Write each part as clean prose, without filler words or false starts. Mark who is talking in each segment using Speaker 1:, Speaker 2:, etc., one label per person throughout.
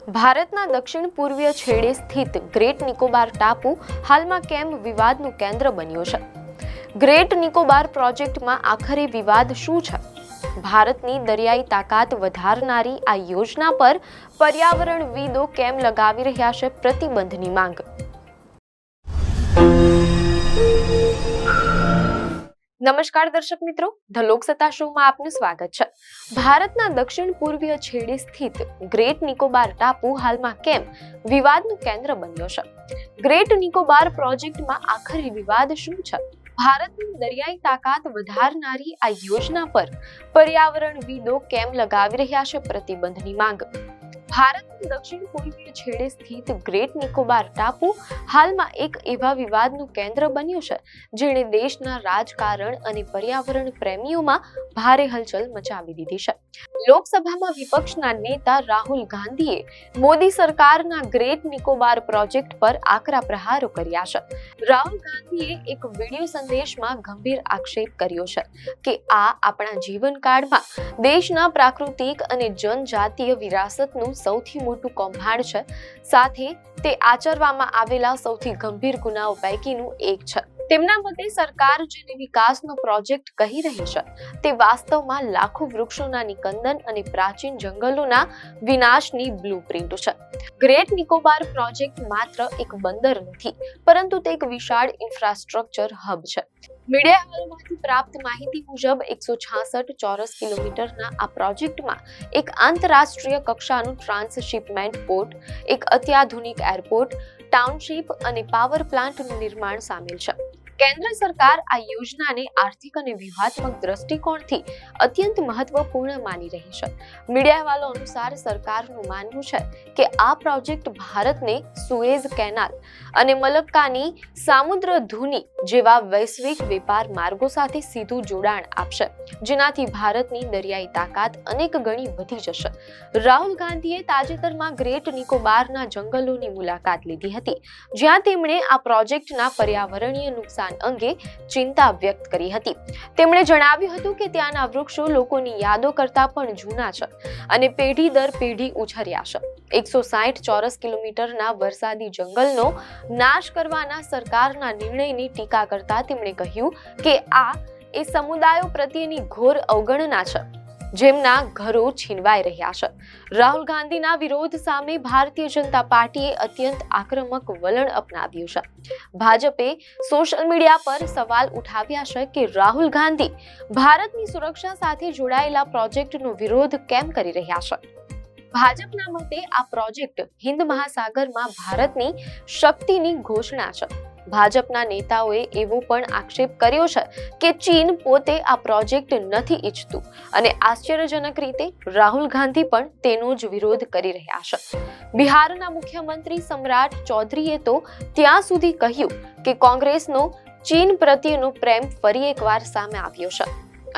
Speaker 1: ભારતના દક્ષિણ પૂર્વીય છેડે સ્થિત ગ્રેટ નિકોબાર ટાપુ હાલમાં કેમ વિવાદનું કેન્દ્ર બન્યો છે? ગ્રેટ નિકોબાર પ્રોજેક્ટમાં આખરે વિવાદ શું છે? ભારતની દરિયાઈ તાકાત વધારનારી આ યોજના પર પર્યાવરણવિદો કેમ લગાવી રહ્યા છે પ્રતિબંધની માંગ? નમસ્કાર દર્શક મિત્રો, ધ લોકસત્તા શોમાં આપનું સ્વાગત છે. ભારતના દક્ષિણ પૂર્વીય છેડે સ્થિત ગ્રેટ નિકોબાર ટાપુ હાલમાં કેમ વિવાદનું કેન્દ્ર બન્યો છે? ગ્રેટ નિકોબાર પ્રોજેક્ટમાં આખરે વિવાદ શું છે? ભારતની દરિયાઈ તાકાત વધારનારી આ યોજના પર પર્યાવરણવિદો કેમ લગાવી રહ્યા છે પ્રતિબંધની માંગ? ભારતના દક્ષિણ પૂર્વીય છેડે સ્થિત ગ્રેટ નિકોબાર ટાપુ હાલમાં એક એવા વિવાદનું કેન્દ્ર બન્યું છે જેણે દેશના રાજકારણ અને પર્યાવરણ પ્રેમીઓમાં ભારે હલચલ મચાવી દીધી છે. લોકસભામાં વિપક્ષના નેતા રાહુલ ગાંધીએ મોદી સરકારના ગ્રેટ નિકોબાર પ્રોજેક્ટ પર આકરા પ્રહારો કર્યા છે. રાહુલ ગાંધીએ એક વિડિયો સંદેશમાં ગંભીર આક્ષેપ કર્યો છે કે આ આપણા જીવનકાળમાં દેશના પ્રાકૃતિક અને જનજાતીય વિરાસતનું સૌથી મોટું કૌભાંડ છે. સાથે તે આચરવામાં આવેલા સૌથી ગંભીર ગુનાઓ પૈકીનું એક છે. તેમના મતે સરકાર જેને વિકાસનો પ્રોજેક્ટ કહી રહી છે તે વાસ્તવમાં લાખો વૃક્ષોના નિકંદન અને પ્રાચીન જંગલોના વિનાશની બ્લુપ્રિન્ટ છે. ગ્રેટ નિકોબાર પ્રોજેક્ટ માત્ર એક બંદર નથી, પરંતુ તે એક વિશાળ ઇન્ફ્રાસ્ટ્રક્ચર હબ છે. મીડિયા અહેવાલોમાંથી પ્રાપ્ત માહિતી મુજબ 166 ચોરસ કિલોમીટરના આ પ્રોજેક્ટમાં એક આંતરરાષ્ટ્રીય કક્ષાનું ટ્રાન્સશિપમેન્ટ પોર્ટ, એક અત્યાધુનિક એરપોર્ટ, ટાઉનશીપ અને પાવર પ્લાન્ટનું નિર્માણ સામેલ છે. કેન્દ્ર સરકાર આ યોજનાને આર્થિક અને વ્યૂહાત્મક દ્રષ્ટિકોણથી અત્યંત મહત્વપૂર્ણ માની રહી છે. મીડિયા અહેવાલો અનુસાર સરકારનું માનવું છે કે આ પ્રોજેક્ટ ભારતને સુએઝ કેનાલ અને મલક્કાની સામુદ્રધુની જેવા વૈશ્વિક વેપાર માર્ગો સાથે સીધું જોડાણ આપશે, જેનાથી ભારતની દરિયાઈ તાકાત અનેક ગણી વધી જશે. રાહુલ ગાંધીએ તાજેતરમાં ગ્રેટ નિકોબારના જંગલોની મુલાકાત લીધી હતી, જ્યાં તેમણે આ પ્રોજેક્ટના પર્યાવરણીય નુકસાન અંગે ચિંતા વ્યક્ત કરી હતી. તેમણે જણાવ્યું હતું કે ત્યાંના વૃક્ષો લોકોની યાદો કરતા પણ જૂના છે અને પેઢી દર પેઢી ઉછર્યા છે. 160 ચોરસ કિલોમીટરના વરસાદી જંગલનો નાશ કરવાના સરકારના નિર્ણયની ટીકા કરતા તેમણે કહ્યું કે આ એ સમુદાયો પ્રત્યેની ઘોર અવગણના છે જેમના ઘરો છીનવાઈ રહ્યા છે. રાહુલ ગાંધીના વિરોધ સામે ભારતીય જનતા પાર્ટીએ અત્યંત આક્રમક વલણ અપનાવ્યું છે. ભાજપે સોશિયલ મીડિયા પર સવાલ ઉઠાવ્યા છે કે રાહુલ ગાંધી ભારતની સુરક્ષા સાથે જોડાયેલા પ્રોજેક્ટનો વિરોધ કેમ કરી રહ્યા છે. ભાજપના મતે આ પ્રોજેક્ટ હિન્દ મહાસાગરમાં ભારતની શક્તિની ઘોષણા છે. ભાજપના નેતાઓએ એવો પણ આક્ષેપ કર્યો છે કે ચીન પોતે આ પ્રોજેક્ટ નથી ઈચ્છતું અને આશ્ચર્યજનક રીતે રાહુલ ગાંધી પણ તેનો જ વિરોધ કરી રહ્યા છે. બિહારના મુખ્યમંત્રી સમ્રાટ ચૌધરીએ તો ત્યાં સુધી કહ્યું કે કોંગ્રેસનો ચીન પ્રત્યેનો પ્રેમ ફરી એકવાર સામે આવ્યો છે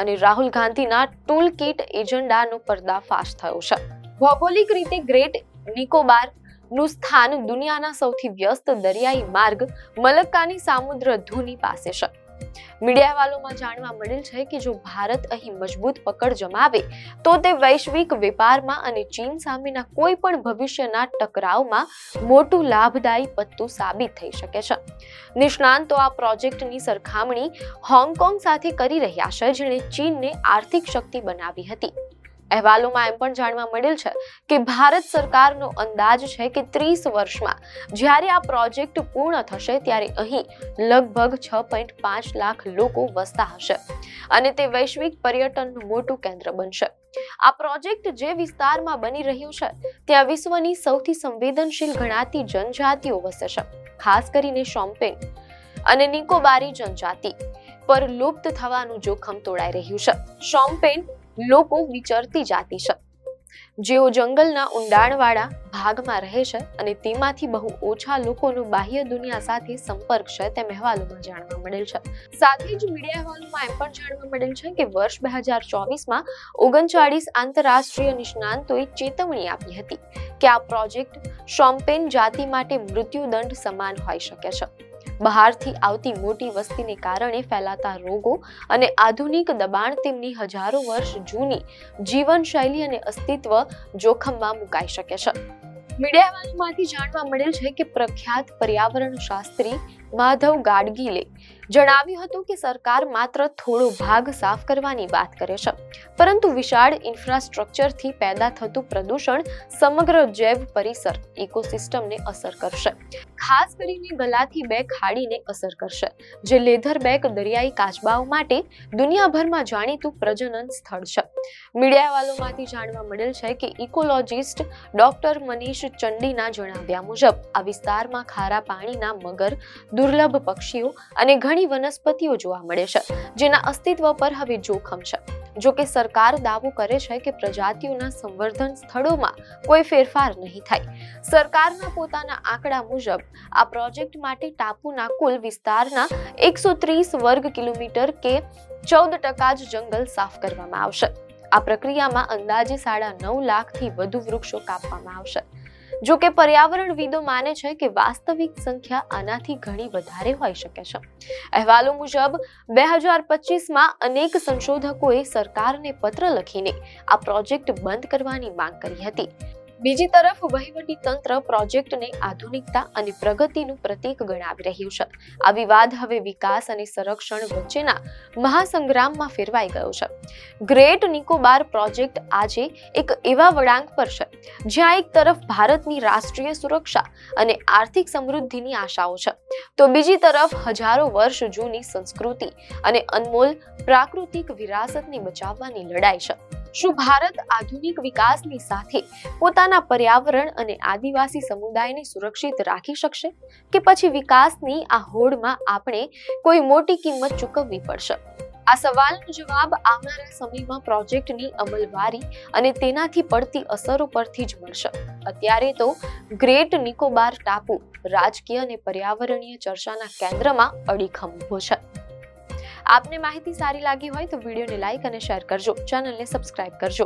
Speaker 1: અને રાહુલ ગાંધીના ટૂલ કિટ એજન્ડાનો પર્દાફાશ થયો છે. ભૌગોલિક રીતે ગ્રેટ નિકોબાર નું સ્થાન દુનિયાના સૌથી વ્યસ્ત દરિયાઈ માર્ગ મલક્કાની સામુદ્રધુની પાસે છે. મીડિયા અહેવાલોમાં જાણવા મળેલ છે કે જો ભારત અહીં મજબૂત પકડ જમાવે તો તે વૈશ્વિક વેપારમાં અને ચીન સામેના કોઈ પણ ભવિષ્યના ટકરાવમાં મોટું લાભદાયી પત્તું સાબિત થઈ શકે છે. નિષ્ણાંતો આ પ્રોજેક્ટની સરખામણી હોંગકોંગ સાથે કરી રહ્યા છે, જેણે ચીનને આર્થિક શક્તિ બનાવી હતી. અહેવાલોમાં એમ પણ જાણવા મળેલ છે કે ભારત સરકારનો અંદાજ છે કે 30 વર્ષમાં જ્યારે આ પ્રોજેક્ટ પૂર્ણ થશે ત્યારે અહીં લગભગ 6.5 લાખ લોકો વસતા હશે અને તે વૈશ્વિક પર્યટનનું મોટું કેન્દ્ર બનશે. આ પ્રોજેક્ટ જે વિસ્તારમાં બની રહ્યું છે ત્યાં વિશ્વની સૌથી સંવેદનશીલ ગણાતી જનજાતિઓ વસે છે. ખાસ કરીને શોમ્પેન અને નિકોબારી જનજાતિ પર લુપ્ત થવાનું જોખમ તોડાઈ રહ્યું છે. શોમ્પેન લોકો વિચરતી જાતિ છે જેઓ જંગલના ઊંડાણવાળા ભાગમાં રહે છે અને તેમાંથી બહુ ઓછા લોકોનો બાહ્ય દુનિયા સાથે સંપર્ક છે તેમ અહેવાલોમાં જાણવા મળેલ છે. સાથે જ મીડિયા અહેવાલોમાં એમ પણ જાણવા મળેલ છે કે વર્ષ 2024માં 39 આંતરરાષ્ટ્રીય નિષ્ણાંતોએ ચેતવણી આપી હતી કે આ પ્રોજેક્ટ શોમ્પેન જાતિ માટે મૃત્યુદંડ સમાન હોઈ શકે છે. બહારથી આવતી મોટી વસ્તીને કારણે ફેલાતા રોગો અને આધુનિક દબાણ તેમની હજારો વર્ષ જૂની જીવનશૈલી અને અસ્તિત્વ જોખમમાં મુકાઈ શકે છે. મીડિયા અહેવાલોમાંથી જાણવા મળેલ છે કે પ્રખ્યાત પર્યાવરણ શાસ્ત્રી માધવ ગાડગીલે જણાવ્યું હતું કે સરકાર માત્ર થોડો ભાગ સાફ કરવાની વાત કરે છે, પરંતુ વિશાળ ઇન્ફ્રાસ્ટ્રક્ચરથી પેદા થતું પ્રદૂષણ સમગ્ર જૈવ પરિસર ઇકોસિસ્ટમને અસર કરશે. ખાસ કરીને ગલાથી બેક ખાડીને અસર કરશે, જે લેધરબેક દરિયાઈ કાચબાઓ માટે દુનિયાભરમાં જાણીતું પ્રજનન સ્થળ છે. મીડિયા અહેવાલોમાંથી જાણવા મળેલ છે કે ઇકોલોજિસ્ટ ડોક્ટર મનીષ ચંડીના જણાવ્યા મુજબ આ વિસ્તારમાં ખારા પાણીના મગર, દુર્લભ પક્ષીઓ અને ઘણી વનસ્પતિઓ જોવા મળે છે, જેના અસ્તિત્વ પર હવે જોખમ છે. જો કે સરકાર દાવો કરે છે કે પ્રજાતિઓના સંવર્ધન સ્થળોમાં કોઈ ફેરફાર નહીં થાય. સરકારના પોતાના આંકડા મુજબ આ પ્રોજેક્ટ માટે ટાપુના કુલ વિસ્તારના 130 વર્ગ કિલોમીટર કે 14% જ જંગલ સાફ કરવામાં આવશે. આ પ્રક્રિયામાં અંદાજે 9.5 લાખથી વધુ વૃક્ષો કાપવામાં આવશે. જો કે પર્યાવરણવિદો માને છે કે વાસ્તવિક સંખ્યા આનાથી ઘણી વધારે હોઈ શકે છે. અહેવાલો મુજબ 2025માં અનેક સંશોધકોએ સરકારને પત્ર લખીને આ પ્રોજેક્ટ બંધ કરવાની માંગ કરી હતી. બીજી તરફ વહીવટી તંત્ર પ્રોજેક્ટને આધુનિકતા અને પ્રગતિનું પ્રતીક ગણાવી રહ્યું છે. આ વિવાદ હવે વિકાસ અને સંરક્ષણ વચ્ચેના મહાસંગ્રામમાં ફેરવાઈ ગયો છે. ગ્રેટ નિકોબાર પ્રોજેક્ટ આજે એક એવા વળાંક પર છે જ્યાં એક તરફ ભારતની રાષ્ટ્રીય સુરક્ષા અને આર્થિક સમૃદ્ધિની આશાઓ છે, તો બીજી તરફ હજારો વર્ષ જૂની સંસ્કૃતિ અને અનમોલ પ્રાકૃતિક વિરાસતને બચાવવાની લડાઈ છે. શું ભારત આધુનિક વિકાસની સાથે પોતાના પર્યાવરણ અને આદિવાસી સમુદાયને સુરક્ષિત રાખી શકશે, કે પછી વિકાસની આ હોડમાં આપણે કોઈ મોટી કિંમત ચૂકવવી પડશે? આ સવાલનો જવાબ આવનારા સમયમાં પ્રોજેક્ટની અમલવારી અને તેનાથી પડતી અસરો પરથી જ મળશે. અત્યારે તો ગ્રેટ નિકોબાર ટાપુ રાજકીય અને પર્યાવરણીય ચર્ચાના કેન્દ્રમાં અડીખમ ઊભો છે. આપને માહિતી સારી લાગી હોય તો વિડીયોને લાઈક અને શેર કરજો, ચેનલને સબસ્ક્રાઇબ કરજો.